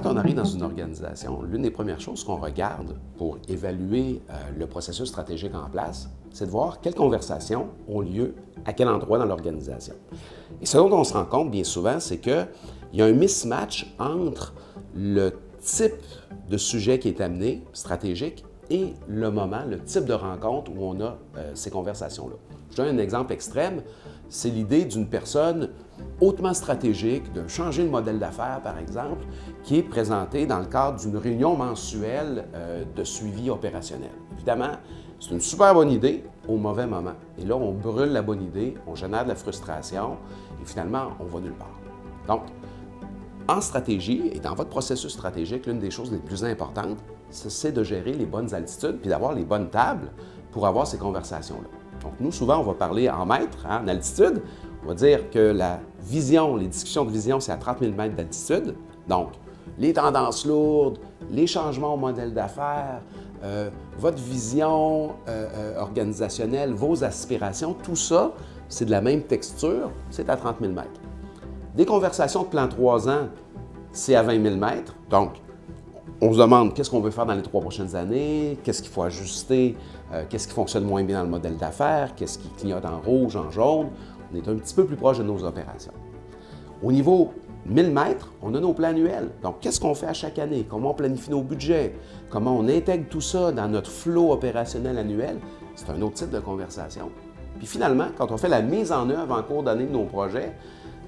Quand on arrive dans une organisation, l'une des premières choses qu'on regarde pour évaluer le processus stratégique en place, c'est de voir quelles conversations ont lieu à quel endroit dans l'organisation. Et ce dont on se rend compte bien souvent, c'est qu'il y a un mismatch entre le type de sujet qui est amené, stratégique, et le moment, le type de rencontre où on a ces conversations-là. Je donne un exemple extrême, c'est l'idée d'une personne hautement stratégique, de changer le modèle d'affaires, par exemple, qui est présentée dans le cadre d'une réunion mensuelle de suivi opérationnel. Évidemment, c'est une super bonne idée au mauvais moment. Et là, on brûle la bonne idée, on génère de la frustration et finalement, on va nulle part. Donc, en stratégie et dans votre processus stratégique, l'une des choses les plus importantes, c'est de gérer les bonnes altitudes puis d'avoir les bonnes tables pour avoir ces conversations-là. Donc, nous, souvent, on va parler en mètres, en altitude. On va dire que la vision, les discussions de vision, c'est à 30 000 mètres d'altitude. Donc, les tendances lourdes, les changements au modèle d'affaires, votre vision organisationnelle, vos aspirations, tout ça, c'est de la même texture, c'est à 30 000 mètres. Des conversations de plan 3 ans, c'est à 20 000 mètres. Donc, on se demande qu'est-ce qu'on veut faire dans les 3 prochaines années, qu'est-ce qu'il faut ajuster, qu'est-ce qui fonctionne moins bien dans le modèle d'affaires, qu'est-ce qui clignote en rouge, en jaune. On est un petit peu plus proche de nos opérations. Au niveau 1000 mètres, on a nos plans annuels. Donc, qu'est-ce qu'on fait à chaque année? Comment on planifie nos budgets? Comment on intègre tout ça dans notre flot opérationnel annuel? C'est un autre type de conversation. Puis finalement, quand on fait la mise en œuvre en cours d'année de nos projets,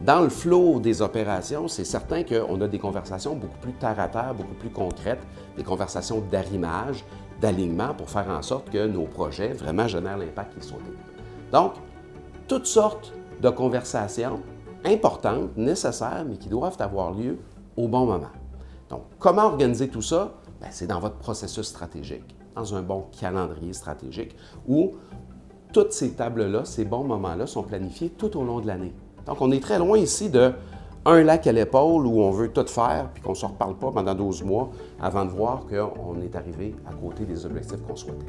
dans le flot des opérations, c'est certain qu'on a des conversations beaucoup plus terre-à-terre, beaucoup plus concrètes, des conversations d'arrimage, d'alignement pour faire en sorte que nos projets vraiment génèrent l'impact qui est souhaité. Donc, toutes sortes de conversations importantes, nécessaires, mais qui doivent avoir lieu au bon moment. Donc, comment organiser tout ça? C'est dans votre processus stratégique, dans un bon calendrier stratégique où toutes ces tables-là, ces bons moments-là sont planifiés tout au long de l'année. Donc, on est très loin ici de un lac à l'épaule où on veut tout faire puis qu'on ne se reparle pas pendant 12 mois avant de voir qu'on est arrivé à côté des objectifs qu'on souhaitait.